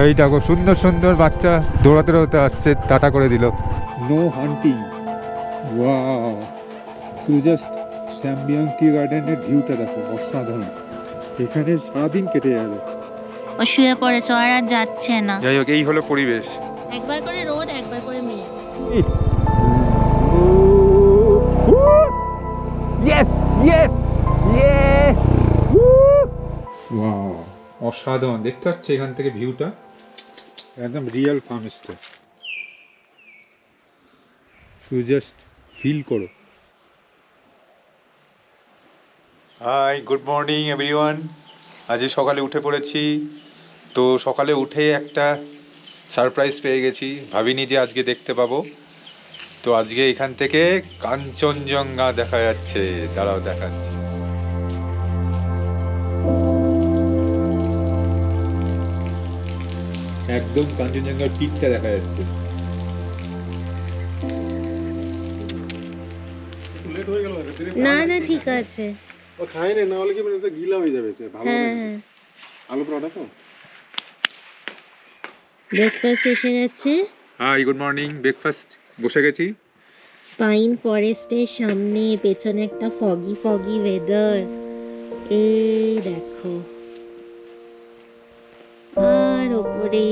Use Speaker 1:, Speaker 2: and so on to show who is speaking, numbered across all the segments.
Speaker 1: এই দেখো সুন্দর সুন্দর বাচ্চা দৌড়াতে দৌড়াতে আসছে, টাটা করে দিল। নো হান্টিং। ওয়াও, শুধু জাস্ট স্যামবিয়ং টি গার্ডেনের ভিউটা দেখো, অসাধারণ। এখানে সারাদিন কেটে যাবে।
Speaker 2: ও শুয়ে পড়েছে, আর আর যাচ্ছে না।
Speaker 1: যাই হোক, এই হলো পরিবেশ।
Speaker 2: একবার করে রোদ, একবার করে মেঘ।
Speaker 1: Yes yes yes. ওয়াও, অসাধারণ। দেখতে পাচ্ছ এখান থেকে ভিউটা, একদম রিয়েল ফার্ম স্টে। শুধু জাস্ট ফিল করো। Hi, good morning everyone. আজকে সকালে উঠে পড়েছি। তো সকালে উঠে একটা সারপ্রাইজ পেয়ে গেছি, ভাবিনি যে আজকে দেখতে পাবো। তো আজকে এখান থেকে কাঞ্চনজঙ্ঘা দেখা যাচ্ছে, দাঁড়াও দেখাচ্ছি। একদম কাঞ্চনজঙ্ঘার পিকটা দেখা যাচ্ছে।
Speaker 2: না না ঠিক আছে।
Speaker 3: ও খায় না হলে কি মানে তো গিলা হয়ে যাবে, ভালো
Speaker 2: হ্যাঁ
Speaker 3: লাগে।
Speaker 2: হ্যাঁ,
Speaker 3: আলু পরোটা তো
Speaker 2: ব্রেকফাস্ট এসে গেছে।
Speaker 1: High, good morning. ব্রেকফাস্ট বসে গেছি।
Speaker 2: পাইন ফরেস্টের সামনে, পেছনে একটা ফগি ফগি ওয়েদার। এই দেখো, আর ওপরে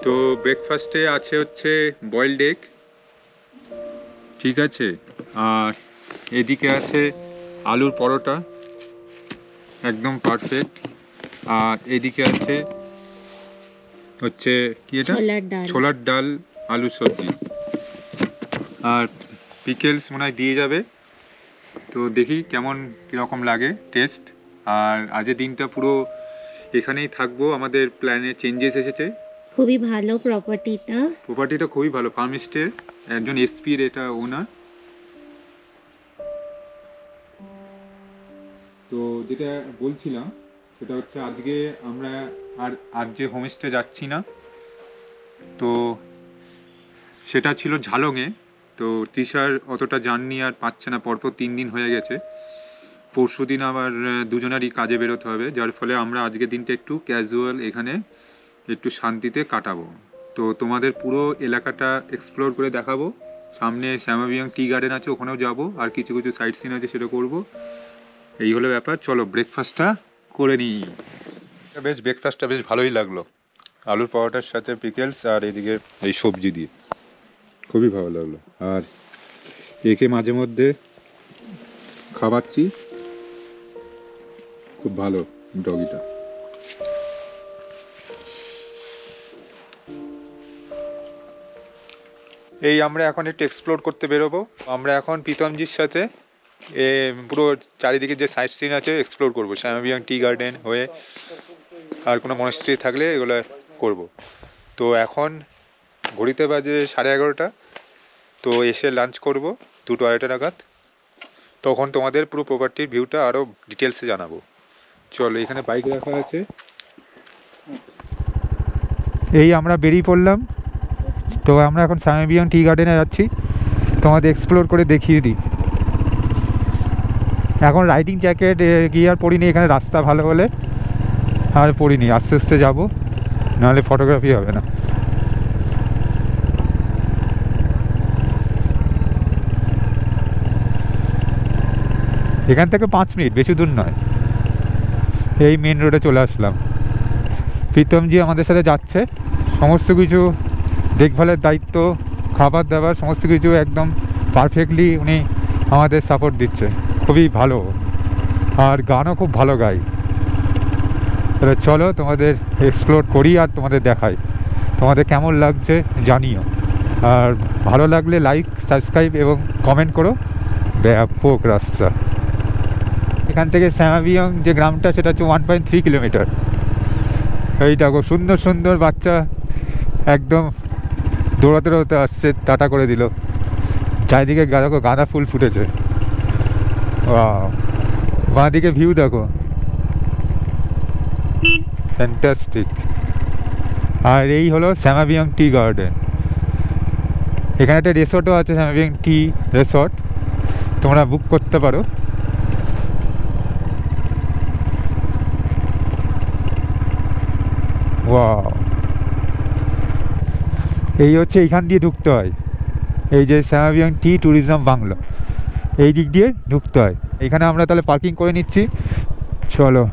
Speaker 1: তো ব্রেকফাস্টে আছে হচ্ছে বয়েলড এগ, ঠিক আছে, আর এদিকে আছে আলুর পরোটা, একদম পারফেক্ট। আর এদিকে আছে হচ্ছে কি এটা,
Speaker 2: ছোলার ডাল।
Speaker 1: ছোলার ডাল, আলু সবজি, আর পিকেলস মনে হয় দিয়ে যাবে। তো দেখি কেমন কীরকম লাগে টেস্ট। আর আজকের দিনটা পুরো এখানেই থাকবো। আমাদের প্ল্যানে চেঞ্জেস এসেছে।
Speaker 2: খুবই ভালো প্রপার্টিটা।
Speaker 1: প্রপার্টিটা খুবই ভালো, ফার্মস্টের একজন এসপির এটা ওনার। তো যেটা বলছিলাম সেটা হচ্ছে আজকে আমরা আর যে হোমস্টে যাচ্ছি না, তো সেটা ছিল ঝালংয়ে। তো তৃষার অতটা জার্নি আর পাচ্ছে না, পরপর 3 দিন হয়ে গেছে। পরশু দিন আবার দুজনারই কাজে বেরোতে হবে, যার ফলে আমরা আজকের দিনটা একটু ক্যাজুয়াল এখানে একটু শান্তিতে কাটাবো। তো তোমাদের পুরো এলাকাটা এক্সপ্লোর করে দেখাবো। সামনে শ্যামাবিয়াং টি গার্ডেন আছে, ওখানেও যাব, আর কিছু কিছু সাইট সিন আছে সেটা করব। এই হলো ব্যাপার। চলো ব্রেকফাস্টটা করে নিই। ব্রেকফাস্টটা বেশ ভালোই লাগলো, আলুর পরোটার সাথে পিকেলস আর এদিকে এই সবজি দিয়ে, খুবই ভালো লাগলো। আর একে মাঝে মধ্যে খাওয়াচ্ছি, খুব ভালো ডগিটা। এই আমরা এখন একটু এক্সপ্লোর করতে বেরোবো। আমরা এখন প্রীতমজির সাথে পুরো চারিদিকে যে সাইট সিন আছে এক্সপ্লোর করবো, শ্যামাবিয়াং টি গার্ডেন হয়ে, আর কোনো মনেস্ট্রি থাকলে এগুলো করব। তো এখন ঘড়িতে বাজে 11:30। তো এসে লাঞ্চ করব 2-2:30 নাগাদ। তখন তোমাদের পুরো প্রপার্টির ভিউটা আরও ডিটেলসে জানাবো। চলো, এখানে বাইক রাখা আছে। এই আমরা বেরিয়ে পড়লাম। তো আমরা এখন শ্যামাবিয়াং টি গার্ডেনে যাচ্ছি, তোমাদের এক্সপ্লোর করে দেখিয়ে দিই। এখন রাইডিং জ্যাকেট গিয়ার পরিনি, এখানে রাস্তা ভালো হলে আর পরিনি, আস্তে আস্তে যাবো, নাহলে ফটোগ্রাফি হবে না। এখান থেকে 5 মিনিট, বেশি দূর নয়। এই মেন রোডে চলে আসলাম। প্রীতমজি আমাদের সাথে যাচ্ছে, সমস্ত কিছু দেখভালের দায়িত্ব, খাবার দাবার সমস্ত কিছু একদম পারফেক্টলি উনি আমাদের সাপোর্ট দিচ্ছে, খুবই ভালো। আর গানও খুব ভালো গায়। তাহলে চলো তোমাদের এক্সপ্লোর করি আর তোমাদের দেখাই, তোমাদের কেমন লাগছে জানিও। আর ভালো লাগলে লাইক, সাবস্ক্রাইব এবং কমেন্ট করো। ব্যাপক রাস্তা। এখান থেকে শ্যামাবিয়াং যে গ্রামটা সেটা হচ্ছে 1.3 কিলোমিটার। এই দেখো সুন্দর সুন্দর বাচ্চা একদম দৌড়াতে দৌড়াতে আসছে, টাটা করে দিল। চারিদিকে দেখো গাঁদা ফুল ফুটেছে। বাঁ দিকে ভিউ দেখো, ফ্যান্টাস্টিক। আর এই হলো শ্যামাবিয়াং টি গার্ডেন। এখানে একটা রিসর্টও আছে, শ্যামাবিয়াং টি রিসর্ট, তোমরা বুক করতে পারো। ওয়াও, এই হচ্ছে এইখান দিয়ে ঢুকতে হয়, এই যে শ্যামাবিয়াং টি ট্যুরিজম বাংলো, এই দিক দিয়ে ঢুকতে হয়। এখানে আমরা তাহলে পার্কিং করে নিচ্ছি, চলো।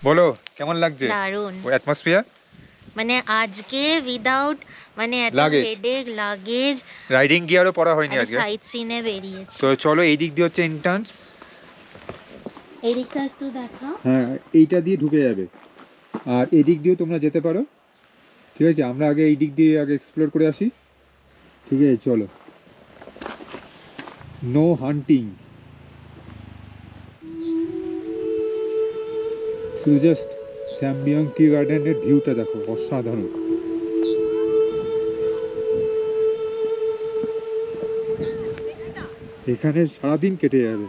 Speaker 1: বলো কেমন লাগছে
Speaker 2: দারুণ।
Speaker 1: ও অ্যাটমসফিয়ার?
Speaker 2: মানে আজকে উইদাউট মানে এত
Speaker 1: Luggage.
Speaker 2: হেডেক লাগেজ
Speaker 1: রাইডিং গিয়ারও পরা হয়নি আজকে।
Speaker 2: সাইট সিনে বেরিয়েছি।
Speaker 1: তো চলো, এই দিক দিয়ে হচ্ছে এন্ট্রান্স।
Speaker 2: এই দিকটা একটু দেখা।
Speaker 1: হ্যাঁ, এইটা দিয়ে ঢুকে যাবে, আর এই দিক দিয়েও তোমরা যেতে পারো। ঠিক আছে, আমরা আগে এই দিক দিয়ে আগে এক্সপ্লোর করে আসি। ঠিক আছে, চলো। নো হান্টিং, শুধু জাস্ট স্যামবিয়ং টি গার্ডেনের ভিউটা দেখো, অসাধারণ। এখানে সারাদিন কেটে যাবে।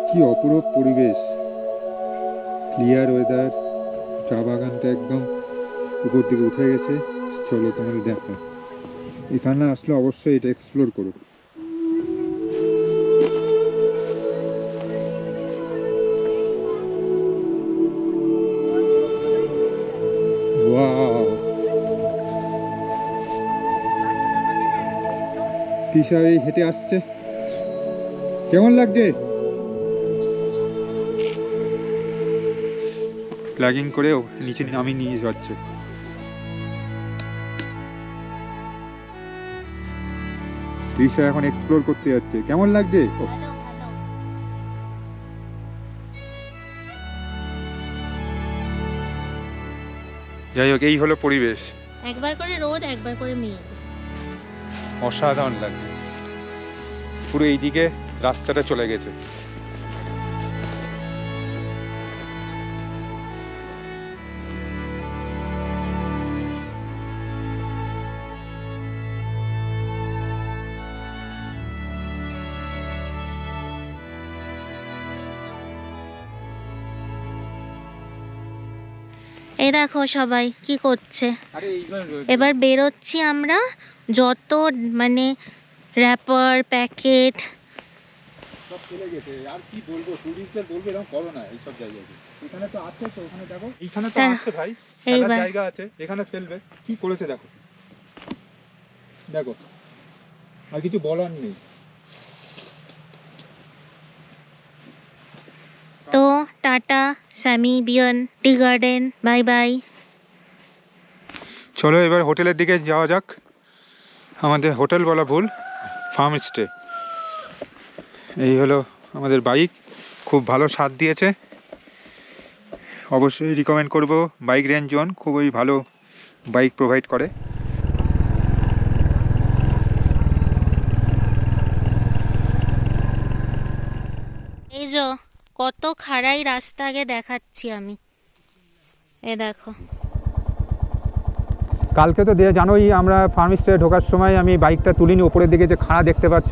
Speaker 1: কি অপরূপ পরিবেশ, ক্লিয়ার ওয়েদার, চা বাগানটা একদম উপর দিকে উঠে গেছে। চলো তোমাদের দেখো, এখানে আসলে অবশ্যই এটা এক্সপ্লোর করো। ওয়াও, তৃষা এই হেঁটে আসছে, কেমন লাগছে? প্লাগিং করে নিচে নামি নিয়ে যাচ্ছে। তৃষা এখন এক্সপ্লোর করতে যাচ্ছে, কেমন লাগছে?
Speaker 2: ভালো ভালো।
Speaker 1: যাই হোক, এই হলো পরিবেশ,
Speaker 2: একবার করে রোদ, একবার করে মেঘ।
Speaker 1: অসাধারণ লাগছে। পুরো এইদিকে রাস্তাটা চলে গেছে।
Speaker 2: এই দেখো সবাই কি করছে। এবার বেরোচ্ছি আমরা, যত মানে র্যাপার প্যাকেট
Speaker 1: সব চলে গেছে। আর কি বলবো, টুরিস্টদের বলবো এরকম করো না এইসব জায়গায়। এখানে তো আছে, তো ওখানে দেখো, এইখানে তো আছে ভাই, ফেলার জায়গা আছে, এখানে ফেলবে। কি করেছে দেখো, দেখো, আর কিছু বলার নেই।
Speaker 2: তো টাটা স্যামিবিয়ন টি গার্ডেন, বাই বাই।
Speaker 1: চলো এবার হোটেলের দিকে যাওয়া যাক। আমাদের হোটেল বলা ভুল, ফার্ম স্টে। এই হলো আমাদের বাইক, খুব ভালো স্বাদ দিয়েছে। অবশ্যই রিকমেন্ড করব, বাইক রেঞ্জ জোন খুবই ভালো বাইক প্রোভাইড করে।
Speaker 2: এই যে কত খাড়াই রাস্তা আগে দেখাচ্ছি আমি, এ দেখো।
Speaker 1: কালকে তো জানোই, আমরা ফার্মস্টে ঢোকার সময় আমি বাইকটা তুলিনি, ওপরের দিকে যে খাড়া দেখতে পাচ্ছ,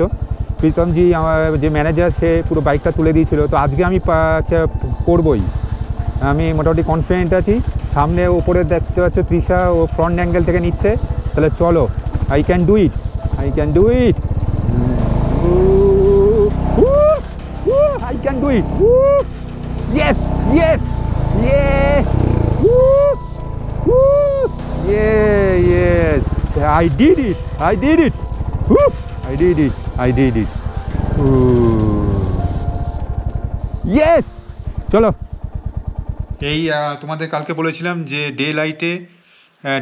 Speaker 1: প্রীতমজি আমার যে ম্যানেজার, সে পুরো বাইকটা তুলে দিয়েছিল। তো আজকে আমি করবই, আমি মোটামুটি কনফিডেন্ট আছি। সামনে ওপরে দেখতে পাচ্ছ তৃষা, ও ফ্রন্ট অ্যাঙ্গেল থেকে নিচ্ছে। তাহলে চলো, I can do it, I can do it, I can do it, yes yes yes, yes, I did it, I did it, woo, I did it, I did it, yes, চলো। এই তোমাদের কালকে বলেছিলাম যে ডে লাইটে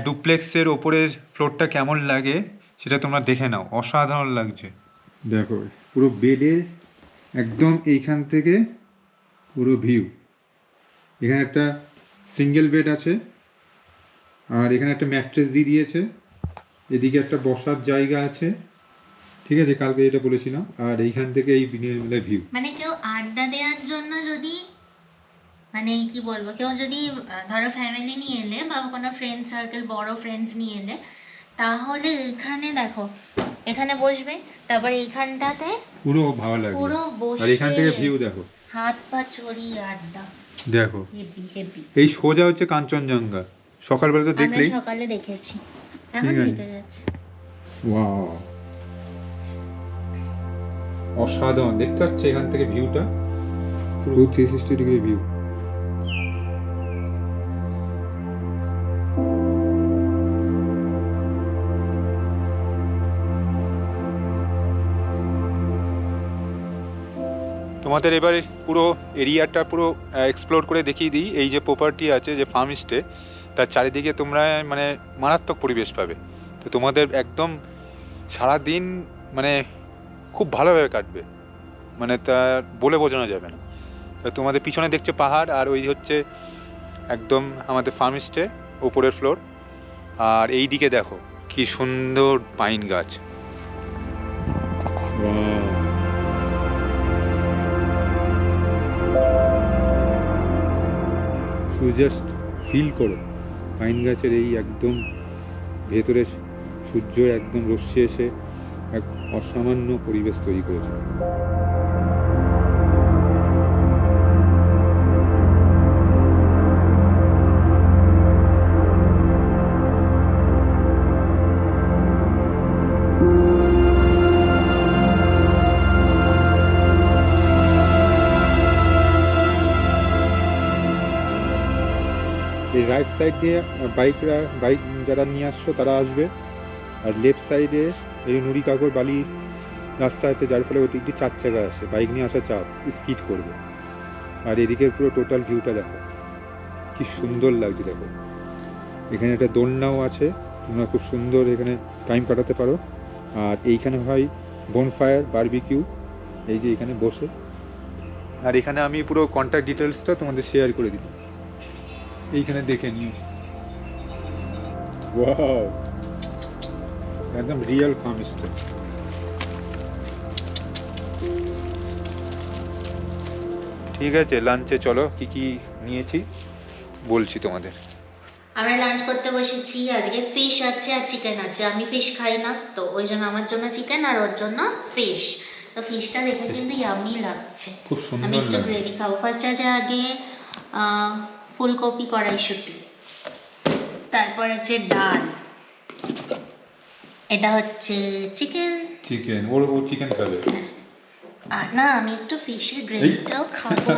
Speaker 1: ডুপ্লেক্সের ওপরের ফ্লোরটা কেমন লাগে সেটা তোমরা দেখে নাও, অসাধারণ লাগছে। দেখো পুরো বেডের একদম এইখান থেকে পুরো ভিউ। এখানে একটা সিঙ্গেল বেড আছে, আর এখানে একটা ম্যাট্রেস দিয়ে দিয়েছে, এদিকে একটা বসার জায়গা আছে। ঠিক আছে, কালকে এটা বলেছিলাম। আর এইখান থেকে এই বিনিময় ভিউ,
Speaker 2: মানে কেউ আড্ডা দেওয়ার জন্য যদি, মানে কি বলবো, কেউ যদি ধরো ফ্যামিলি নিয়ে এলে বা কোনো ফ্রেন্ড সার্কেল, বড় ফ্রেন্ডস নিয়ে এলে, তাহলে এখানে দেখো, এখানে বসবে, তারপর এইখানটাতে
Speaker 1: পুরো ভালো লাগবে,
Speaker 2: পুরো
Speaker 1: আর এখান
Speaker 2: বসে
Speaker 1: থেকে ভিউ দেখো,
Speaker 2: হাত পা ছড়িয়ে আড্ডা,
Speaker 1: দেখো।
Speaker 2: Heavy heavy.
Speaker 1: এই সোজা হচ্ছে কাঞ্চনজঙ্ঘা, সকালবেলা তো
Speaker 2: আমরা
Speaker 1: দেখলেই।
Speaker 2: সকালে দেখেছি, এখন
Speaker 1: ঠিক আছে।
Speaker 2: থেকে যাচ্ছে।
Speaker 1: ওয়াও, অসাধারণ, দেখতে পাচ্ছি এখান থেকে ভিউটা পুরো 360 ডিগ্রি ভিউ। তোমাদের এবার পুরো এরিয়াটা পুরো এক্সপ্লোর করে দেখিয়ে দিই। এই যে প্রপার্টি আছে, যে ফার্ম স্টে, তার চারিদিকে তোমরা মানে মারাত্মক পরিবেশ পাবে। তো তোমাদের একদম সারা দিন মানে খুব ভালোভাবে কাটবে, মানে তা বলে বোঝানো যাবে না। তো তোমাদের পিছনে দেখছো পাহাড়, আর ওই হচ্ছে একদম আমাদের ফার্ম স্টে উপরের ফ্লোর। আর এই দিকে দেখো কি সুন্দর পাইন গাছ। শুধু জাস্ট ফিল করো পাইন গাছের এই একদম ভেতরে সূর্যের একদম রশ্মি এসে এক অসামান্য পরিবেশ তৈরি করেছে। এই রাইট সাইড দিয়ে বাইক যারা নিয়ে আসছো তারা আসবে, আর লেফট সাইডে এই নুড়ি কাকড় বালির রাস্তা আছে, যার ফলে ওটি একটি 4 চাকা আসে, বাইক নিয়ে আসা চাপ স্কিড করবে। আর এদিকে পুরো টোটাল ভিউটা দেখো কি সুন্দর লাগছে। দেখো এখানে একটা দোলনাও আছে, তোমরা খুব সুন্দর এখানে টাইম কাটাতে পারো। আর এইখানে হয় বনফায়ার বারবিকিউ, এই যে এখানে বসে। আর এখানে আমি পুরো কন্ট্যাক্ট ডিটেলসটা তোমাদের শেয়ার করে দিলাম, এইখানে দেখে নিও। ওয়াও, একদম রিয়েল ফার্ম স্টে। ঠিক আছে, লাঞ্চে চলো, কি কি নিয়েছি বলছি তোমাদের।
Speaker 2: আমরা লাঞ্চ করতে বসেছি, আজকে ফিশ আছে আর চিকেন আছে। আমি ফিশ খাই না, তো ওই জন্য আমার জন্য চিকেন আর ওর জন্য ফিশ। তো ফিশটা দেখে কিন্তু ইয়ামি লাগছে,
Speaker 1: খুব সুন্দর
Speaker 2: আমি একটু
Speaker 1: লাগছে।
Speaker 2: গ্রেভি খাবো। ফার্স্ট আছে আগে ফুলকপি কড়াইশুঁটি, তারপর আছে ডাল, এটা হচ্ছে চিকেন।
Speaker 1: চিকেন, ও চিকেন খাবে।
Speaker 2: আর না, আমি একটু ফিশের গ্রেভিটাও খাবো।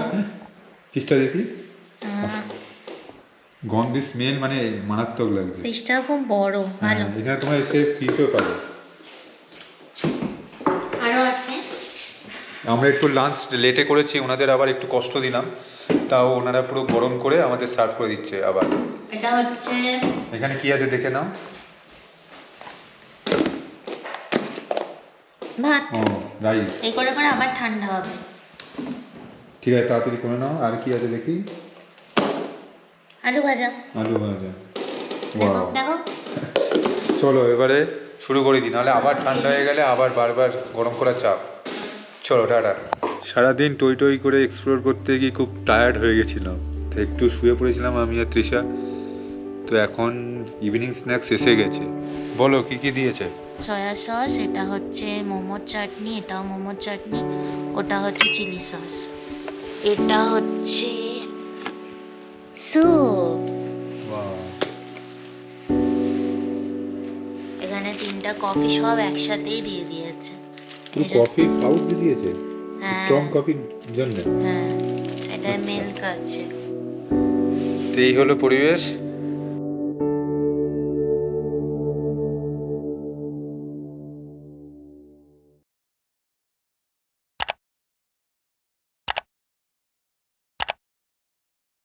Speaker 1: ফিশটা দেখি, গন্ধ স্মেল মানে মারাত্মক লাগছে।
Speaker 2: ফিশটা খুব বড়, ভালো।
Speaker 1: এখানে তোমার এসে ফিশও পাবে।
Speaker 2: আরও আছে।
Speaker 1: আমরা একটু লাঞ্চ লেটে করেছি, ওনাদের আবার একটু কষ্ট দিলাম, তাও ওনারা পুরো গরম করে আমাদের সার্ভ করে দিচ্ছে আবার।
Speaker 2: এটা হচ্ছে,
Speaker 1: এখানে কি আছে দেখে নাও।
Speaker 2: ভাত।
Speaker 1: ও রাইস।
Speaker 2: এই করে করে আবার ঠান্ডা হবে।
Speaker 1: ঠিক আছে, তাড়াতাড়ি করে নাও। আর কি আছে দেখি।
Speaker 2: আলু ভাজা।
Speaker 1: আলু ভাজা।
Speaker 2: দেখো দেখো।
Speaker 1: চলো এবারে শুরু করে দিই, নাহলে আবার ঠান্ডা হয়ে গেলে আবার বারবার গরম করা চাপ। চলো টাটা। সারাদিন টই টই করে এক্সপ্লোর করতে গিয়ে খুব টায়ার্ড হয়ে গেছিলাম, তো একটু শুয়ে পড়েছিলাম আমি আর তৃষা। তো এখন ইভিনিং স্ন্যাক্স এসে গেছে। বলো কি কি দিয়েছে।
Speaker 2: সয়া সস, এটা হচ্ছে মোমোর চাটনি, এটাও মোমোর চাটনি, ওটা হচ্ছে চিলি সস, এটা হচ্ছে স্যুপ। এখানে 3টা কফি সব একসাথেই দিয়ে দিয়েছে।
Speaker 1: কফির পাউচ দিয়েছে,
Speaker 2: হ্যাঁ।
Speaker 1: স্ট্রং কফির জন্য।
Speaker 2: হ্যাঁ, এটা মিল্ক আছে।
Speaker 1: তো এই হলো পরিবেশ।